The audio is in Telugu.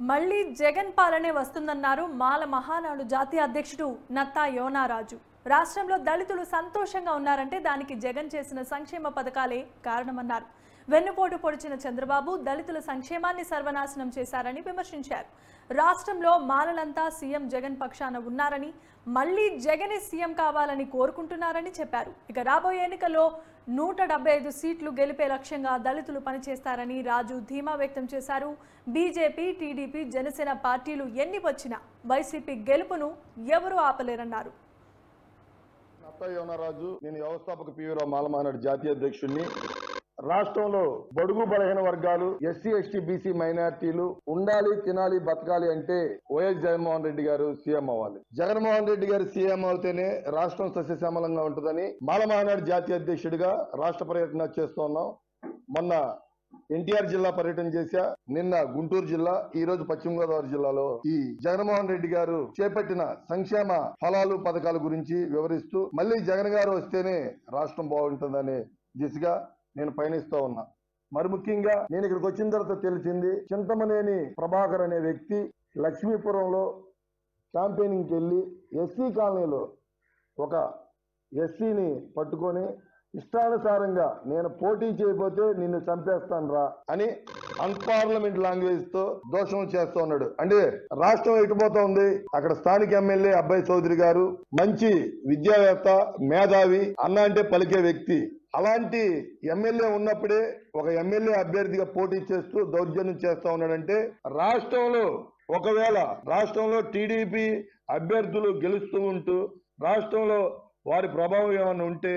మళ్ళీ జగన్ పాలనే వస్తుందన్నారు మాల మహానాడు జాతీయ అధ్యక్షుడు నత్తా యోనారాజు. రాష్ట్రంలో దళితులు సంతోషంగా ఉన్నారంటే దానికి జగన్ చేసిన సంక్షేమ పథకాలే కారణమన్నారు. వెన్నుపోటు పొడిచిన చంద్రబాబు దళితుల సంక్షేమాన్ని సర్వనాశనం చేశారని విమర్శించారు. రాష్ట్రంలో మాలలంతా సీఎం జగన్ పక్షాన ఉన్నారని, మళ్లీ జగనే సీఎం కావాలని కోరుకుంటున్నారని చెప్పారు. ఇక రాబోయే ఎన్నికల్లో 175 సీట్లు గెలిపే లక్ష్యంగా దళితులు పనిచేస్తారని రాజు ధీమా వ్యక్తం చేశారు. బీజేపీ, టీడీపీ, జనసేన పార్టీలు ఎన్ని వచ్చినా వైసీపీ గెలుపును ఎవరూ ఆపలేరన్నారు. నత్తా యోనారాజు, నేను వ్యవస్థాపక పీవీరావు మాల మహానాడు జాతీయ అధ్యక్షుడిని. రాష్ట్రంలో బడుగు బలహీన వర్గాలు, ఎస్సీ, ఎస్టీ, బీసీ మైనారిటీలు ఉండాలి, తినాలి, బతకాలి అంటే వైఎస్ జగన్మోహన్ రెడ్డి గారు సీఎం అవ్వాలి. జగన్మోహన్ రెడ్డి గారు సీఎం అవుతేనే రాష్ట్రం సస్యశ్యామలంగా ఉంటుందని మాల మహానాడు జాతీయ అధ్యక్షుడిగా రాష్ట్ర పర్యటన చేస్తున్నాం. మొన్న ఎన్టీఆర్ జిల్లా పర్యటన చేశా, నిన్న గుంటూరు జిల్లా, ఈ రోజు పశ్చిమ గోదావరి జిల్లాలో ఈ జగన్మోహన్ రెడ్డి గారు చేపట్టిన సంక్షేమ ఫలాలు, పథకాల గురించి వివరిస్తూ మళ్ళీ జగన్ గారు వస్తేనే రాష్ట్రం బాగుంటుందనే దిశగా నేను పయనిస్తూ ఉన్నా. మరి ముఖ్యంగా నేను ఇక్కడికి వచ్చిన తర్వాత తెలిసింది, చింతమనేని ప్రభాకర్ అనే వ్యక్తి లక్ష్మీపురంలో క్యాంపెయినింగ్కి వెళ్ళి ఎస్సీ కాలనీలో ఒక ఎస్సీని పట్టుకొని ఇష్టానుసారంగా నేను పోటీ చేయబోతే నిన్ను చంపేస్తాను రా అని అన్పార్లమెంట్ లాంగ్వేజ్ తో దోషం చేస్తూ ఉన్నాడు. అంటే రాష్ట్రం ఎటుపోతా ఉంది. అక్కడ స్థానిక ఎమ్మెల్యే అబ్బాయి చౌదరి గారు మంచి విద్యావేత్త, మేధావి, అన్న అంటే పలికే వ్యక్తి. అలాంటి ఎమ్మెల్యే ఉన్నప్పుడే ఒక ఎమ్మెల్యే అభ్యర్థిగా పోటీ చేస్తూ దౌర్జన్యం చేస్తా ఉన్నాడంటే, రాష్ట్రంలో ఒకవేళ రాష్ట్రంలో టీడీపీ అభ్యర్థులు గెలుస్తూ ఉంటూ రాష్ట్రంలో వారి ప్రభావం ఏమైనా ఉంటే